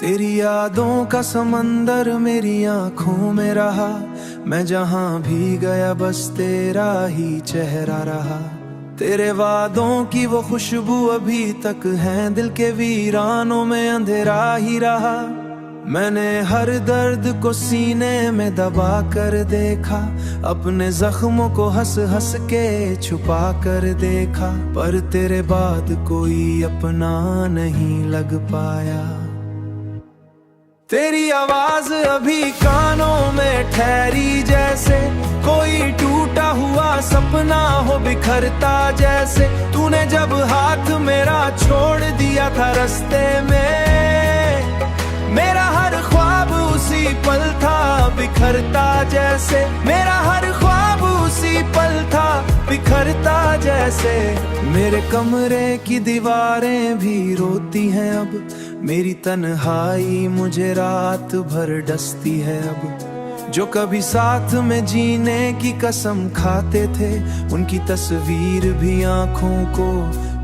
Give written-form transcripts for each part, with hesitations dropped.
तेरी यादों का समंदर मेरी आंखों में रहा, मैं जहां भी गया बस तेरा ही चेहरा रहा। तेरे वादों की वो खुशबू अभी तक है दिल के वीरानों में, अंधेरा ही रहा। मैंने हर दर्द को सीने में दबा कर देखा, अपने जख्मों को हंस हंस के छुपा कर देखा, पर तेरे बाद कोई अपना नहीं लग पाया। तेरी आवाज अभी कानों में ठहरी, जैसे कोई टूटा हुआ सपना हो बिखरता जैसे। तूने जब हाथ मेरा छोड़ दिया था रास्ते में, मेरा हर ख्वाब उसी पल था बिखरता जैसे। मेरा हर ख्वाब उसी पल था बिखरता जैसे। मेरे कमरे की दीवारें भी रोती हैं अब, मेरी तन्हाई मुझे रात भर डसती है अब। जो कभी साथ में जीने की कसम खाते थे, उनकी तस्वीर भी आंखों को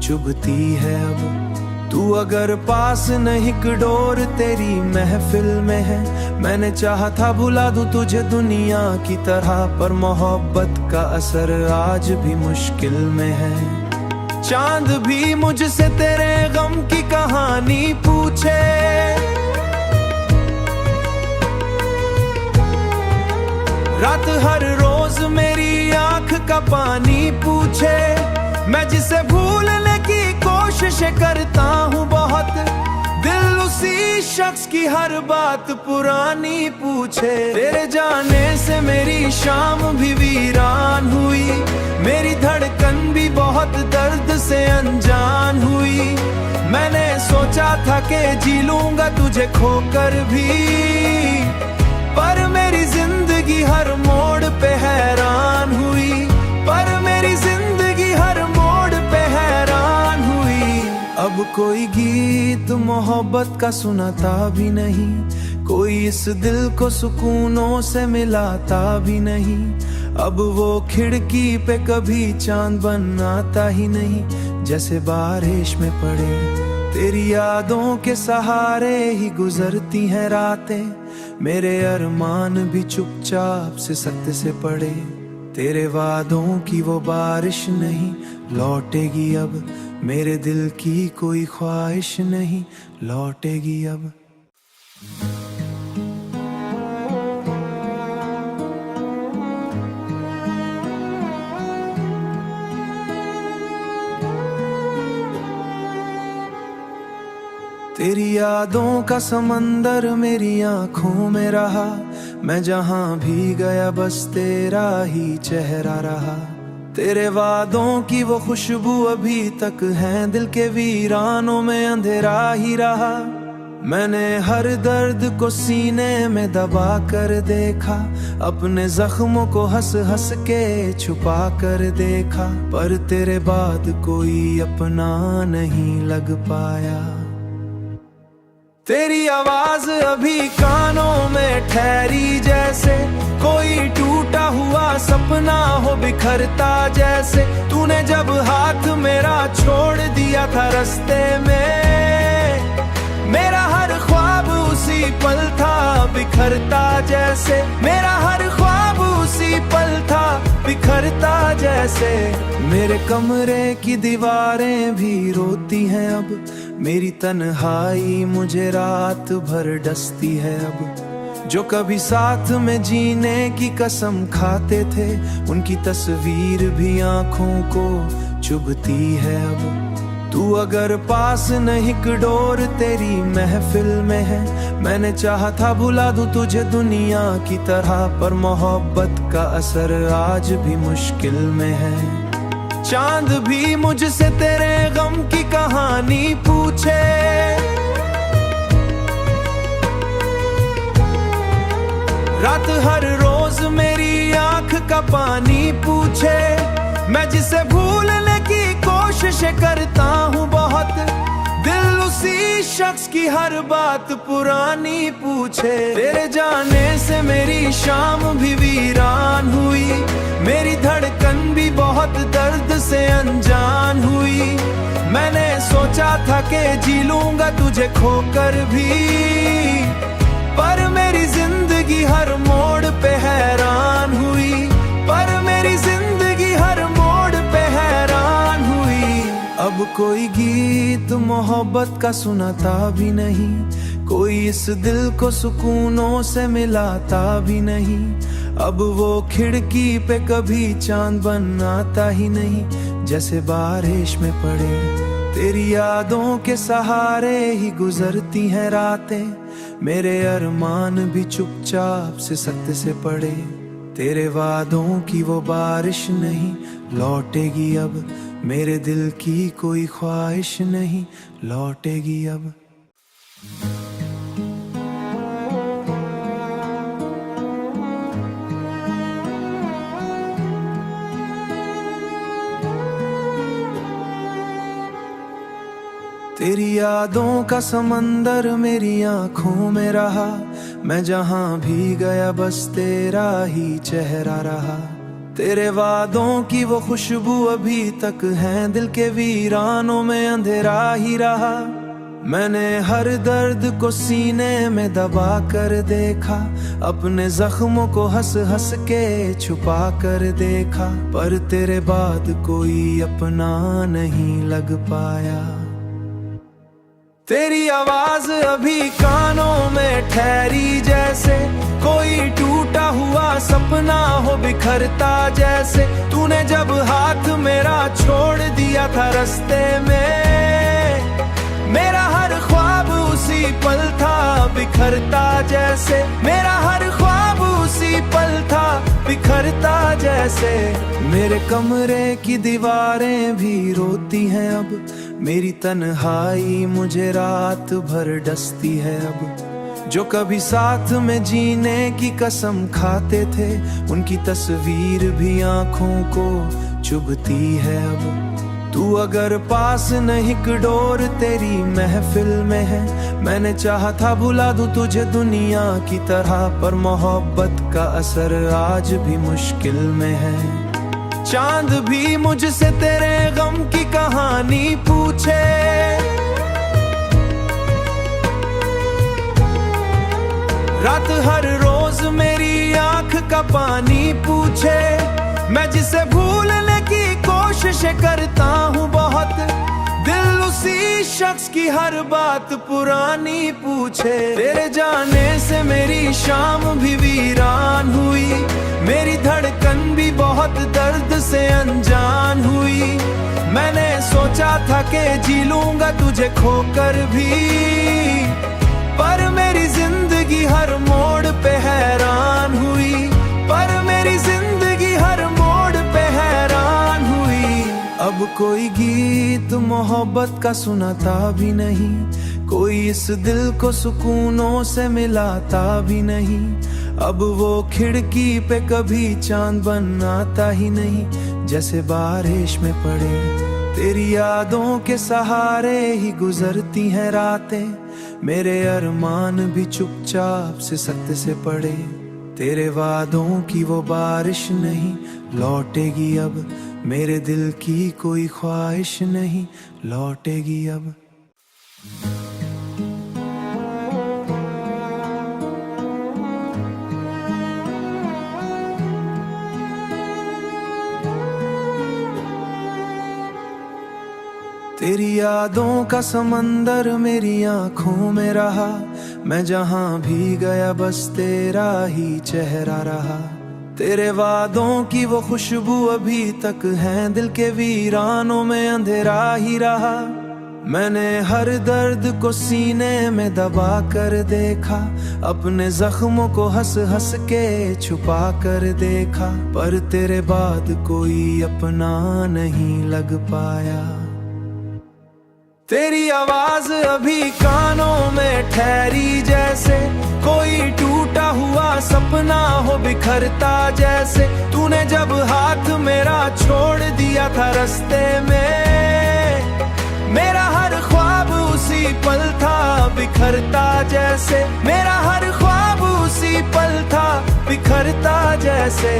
चुभती है अब। तू अगर पास नहीं डोर तेरी महफिल में है, मैंने चाहा था भुला दूं तुझे दुनिया की तरह, पर मोहब्बत का असर आज भी मुश्किल में है। चांद भी मुझसे तेरे गम की कहानी पूछे, रात हर रोज मेरी आंख का पानी पूछे। मैं जिसे भूलने की कोशिश करता हूँ बहुत, दिल उसी शख्स की हर बात पुरानी पूछे। तेरे जाने से मेरी शाम भी वीरान हुई, मेरी धड़कन भी बहुत दर्द से अनजान हुई। मैंने सोचा था कि जी लूंगा तुझे खोकर भी, पर मेरी जिंदगी हर मोड़ पे हैरान हुई। पर मेरी जिंदगी हर मोड़ पे हैरान हुई। अब कोई गीत मोहब्बत का सुनाता भी नहीं, कोई इस दिल को सुकूनों से मिलाता भी नहीं। अब वो खिड़की पे कभी चांद बन आता ही नहीं, जैसे बारिश में पड़े। तेरी यादों के सहारे ही गुजरती हैं रातें, मेरे अरमान भी चुपचाप से सख्त से पड़े। तेरे वादों की वो बारिश नहीं लौटेगी अब, मेरे दिल की कोई ख्वाहिश नहीं लौटेगी अब। तेरी यादों का समंदर मेरी आंखों में रहा, मैं जहां भी गया बस तेरा ही चेहरा रहा। तेरे वादों की वो खुशबू अभी तक है दिल के वीरानों में, अंधेरा ही रहा। मैंने हर दर्द को सीने में दबा कर देखा, अपने जख्मों को हंस हंस के छुपा कर देखा, पर तेरे बाद कोई अपना नहीं लग पाया। तेरी आवाज अभी कानों में ठहरी, जैसे कोई टूटा हुआ सपना हो बिखरता जैसे। तूने जब हाथ मेरा छोड़ दिया था रास्ते में, मेरा हर ख्वाब उसी पल था बिखरता जैसे। मेरा हर ख्वाब उसी पल था बिखरता जैसे। मेरे कमरे की दीवारें भी रोती हैं अब, मेरी तन्हाई मुझे रात भर डसती है अब। जो कभी साथ में जीने की कसम खाते थे, उनकी तस्वीर भी आंखों को चुभती है अब। तू अगर पास नहीं डोर तेरी महफिल में है, मैंने चाहा था भुला दूं तुझे दुनिया की तरह, पर मोहब्बत का असर आज भी मुश्किल में है। चांद भी मुझसे तेरे गम की कहानी पूछे, रात हर रोज मेरी आंख का पानी पूछे। मैं जिसे भूलने की कोशिश करता हूँ बहुत, दिल उसी शख्स की हर बात पुरानी पूछे। तेरे जाने से मेरी शाम भी वीरान हुई, मेरी धड़कन धड़कन भी बहुत दर्द से अनजान हुई। मैंने सोचा था कि जी लूंगा तुझे खोकर भी, पर मेरी जिंदगी हर मोड़ पे हैरान हुई, पर मेरी जिंदगी हर मोड़ पे हैरान हुई। अब कोई गीत मोहब्बत का सुनाता भी नहीं, कोई इस दिल को सुकूनों से मिलाता भी नहीं। अब वो खिड़की पे कभी चांद बन आता ही नहीं, जैसे बारिश में पड़े तेरी यादों के सहारे ही गुजरती हैं रातें। मेरे अरमान भी चुपचाप से सख्त से पड़े, तेरे वादों की वो बारिश नहीं लौटेगी अब, मेरे दिल की कोई ख्वाहिश नहीं लौटेगी अब। तेरी यादों का समंदर मेरी आंखों में रहा, मैं जहां भी गया बस तेरा ही चेहरा रहा। तेरे वादों की वो खुशबू अभी तक है दिल के वीरानों में अंधेरा ही रहा। मैंने हर दर्द को सीने में दबा कर देखा, अपने जख्मों को हंस हंस के छुपा कर देखा, पर तेरे बाद कोई अपना नहीं लग पाया। तेरी आवाज अभी कानों में ठहरी, जैसे कोई टूटा हुआ सपना हो बिखरता जैसे। तूने जब हाथ मेरा छोड़ दिया था रास्ते में, मेरा हर ख्वाब उसी पल था बिखरता जैसे, मेरा हर ख्वाब उसी पल था बिखरता जैसे। मेरे कमरे की दीवारें भी रोती हैं अब, मेरी तन्हाई मुझे रात भर डसती है अब। जो कभी साथ में जीने की कसम खाते थे, उनकी तस्वीर भी आंखों को चुभती है अब। तू अगर पास नहीं डोर तेरी महफिल में है, मैंने चाहा था भुला दूं तुझे दुनिया की तरह, पर मोहब्बत का असर आज भी मुश्किल में है। चांद भी मुझसे तेरे गम की कहानी पूछे, रात हर रोज मेरी आंख का पानी पूछे। मैं जिसे भूलने की कोशिश करता हूँ बहुत, दिल उसी शख्स की हर बात पुरानी पूछे। तेरे जाने से मेरी शाम भी वीरान हुई, मेरी धड़कन भी बहुत दर्द से अनजान हुई। मैंने सोचा था कि जी लूंगा तुझे खोकर भी, पर मेरी जिंदगी हर मोड़ पे हैरान हुई, पर मेरी जिंदगी हर मोड़ पे हैरान हुई। अब कोई गीत मोहब्बत का सुनाता भी नहीं, कोई इस दिल को सुकूनों से मिलाता भी नहीं। अब वो खिड़की पे कभी चांद बन आता ही नहीं, जैसे बारिश में पड़े तेरी यादों के सहारे ही गुजरती हैं रातें। मेरे अरमान भी चुपचाप से सख्त से पड़े, तेरे वादों की वो बारिश नहीं लौटेगी अब, मेरे दिल की कोई ख्वाहिश नहीं लौटेगी अब। तेरी यादों का समंदर मेरी आंखों में रहा, मैं जहां भी गया बस तेरा ही चेहरा रहा। तेरे वादों की वो खुशबू अभी तक है दिल के वीरानों में अंधेरा ही रहा। मैंने हर दर्द को सीने में दबा कर देखा, अपने जख्मों को हंस हंस के छुपा कर देखा, पर तेरे बाद कोई अपना नहीं लग पाया। तेरी आवाज अभी कानों में ठहरी, जैसे कोई टूटा हुआ सपना हो बिखरता जैसे। तूने जब हाथ मेरा छोड़ दिया था रास्ते में, मेरा हर ख्वाब उसी पल था बिखरता जैसे, मेरा हर ख्वाब उसी पल था बिखरता जैसे।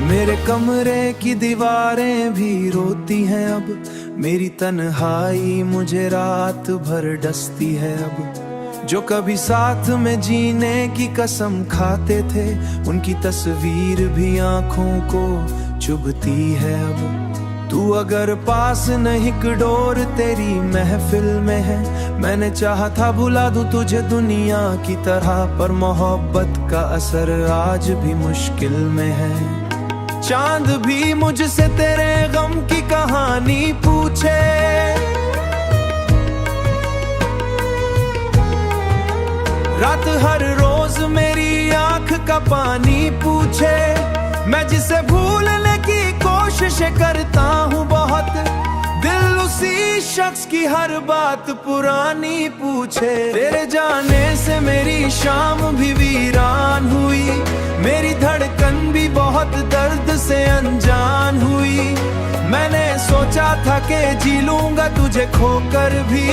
मेरे कमरे की दीवारें भी रोती हैं अब, मेरी तन्हाई मुझे रात भर डसती है अब। जो कभी साथ में जीने की कसम खाते थे, उनकी तस्वीर भी आंखों को चुभती है अब। तू अगर पास नहीं डोर तेरी महफिल में है, मैंने चाहा था भुला दूं तुझे दुनिया की तरह, पर मोहब्बत का असर आज भी मुश्किल में है। चांद भी मुझसे तेरे गम की कहानी पूछे, रात हर रोज मेरी आंख का पानी पूछे। मैं जिसे भूलने की कोशिश करता हूँ बहुत, दिल उसी शख्स की हर बात पुरानी पूछे। तेरे जाने से मेरी शाम भी वीरान हुई, मेरी धड़कन भी बहुत दर्द से अनजान हुई। मैंने सोचा था कि जी लूंगा तुझे खोकर भी,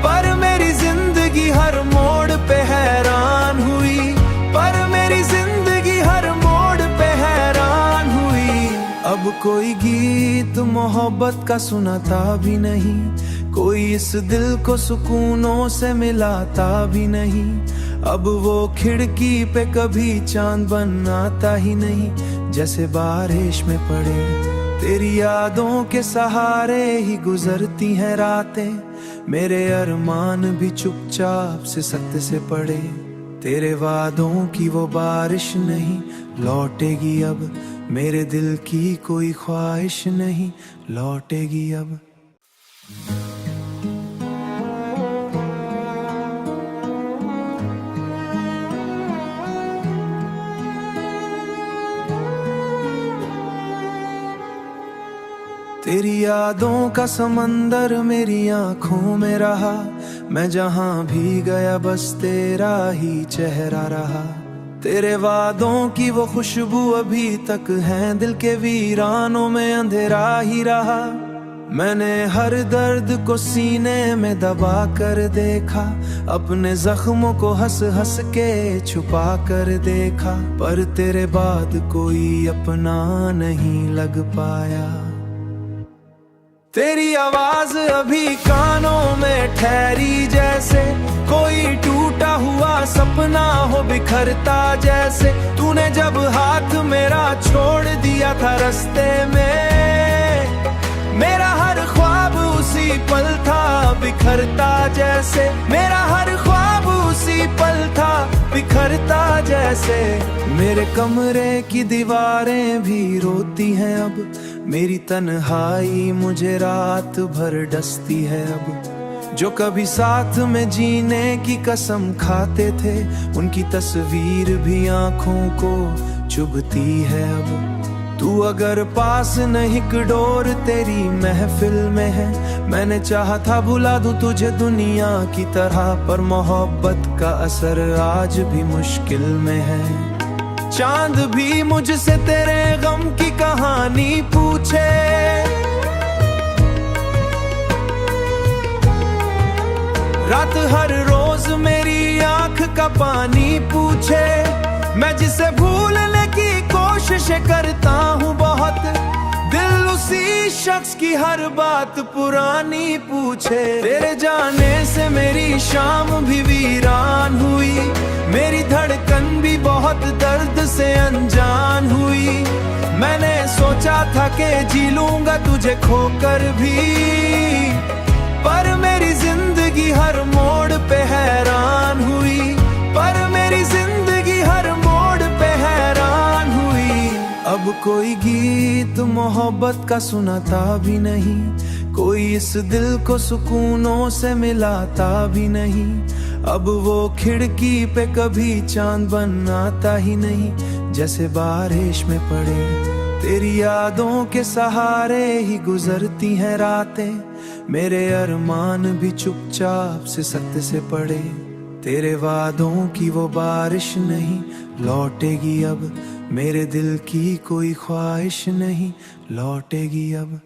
पर मेरी जिंदगी हर मोड़ पे हैरान हुई, पर मेरी जिंदगी हर मोड़ पे हैरान हुई। अब कोई गीत मोहब्बत का सुनाता भी नहीं, कोई इस दिल को सुकूनों से मिलाता भी नहीं। अब वो खिड़की पे कभी चांद बन आता ही नहीं, जैसे बारिश में पड़े तेरी यादों के सहारे ही गुजरती हैं रातें। मेरे अरमान भी चुपचाप से सख्त से पड़े, तेरे वादों की वो बारिश नहीं लौटेगी अब, मेरे दिल की कोई ख्वाहिश नहीं लौटेगी अब। तेरी यादों का समंदर मेरी आंखों में रहा, मैं जहां भी गया बस तेरा ही चेहरा रहा। तेरे वादों की वो खुशबू अभी तक है दिल के वीरानों में, अंधेरा ही रहा। मैंने हर दर्द को सीने में दबा कर देखा, अपने जख्मों को हंस हंस के छुपा कर देखा, पर तेरे बाद कोई अपना नहीं लग पाया। तेरी आवाज अभी कानों में ठहरी जैसे, कोई टूटा हुआ सपना हो बिखरता जैसे। तूने जब हाथ मेरा छोड़ दिया था रास्ते में, मेरा हर ख्वाब उसी पल था बिखरता जैसे, मेरा हर ख्वाब उसी पल था बिखरता जैसे। मेरे कमरे की दीवारें भी रोती हैं अब, मेरी तन्हाई मुझे रात भर डसती है अब। जो कभी साथ में जीने की कसम खाते थे, उनकी तस्वीर भी आंखों को चुभती है अब। तू अगर पास नहीं डोर तेरी महफिल में है, मैंने चाहा था भुला दूं तुझे दुनिया की तरह, पर मोहब्बत का असर आज भी मुश्किल में है। चांद भी मुझसे तेरे गम की कहानी पूछे, रात हर रोज मेरी आंख का पानी पूछे। मैं जिसे भूलने की कोशिश करता हूँ बहुत, दिल उसी शख्स की हर बात पुरानी पूछे। तेरे जाने से मेरी शाम भी वीरान हुई, मेरी धड़कन भी बहुत दर्द से अनजान हुई। मैंने सोचा था कि जी लूंगा तुझे खोकर भी, पर मेरी जिंदगी हर मोड़ पे हैरान हुई, पर मेरी जिंदगी हर मोड़ पे हैरान हुई। अब कोई गीत मोहब्बत का सुनाता भी नहीं, कोई इस दिल को सुकूनों से मिलाता भी नहीं। अब वो खिड़की पे कभी चांद बन आता ही नहीं, जैसे बारिश में पड़े तेरी यादों के सहारे ही गुजरती हैं रातें। मेरे अरमान भी चुपचाप से सख्त से पड़े, तेरे वादों की वो बारिश नहीं लौटेगी अब, मेरे दिल की कोई ख्वाहिश नहीं लौटेगी अब।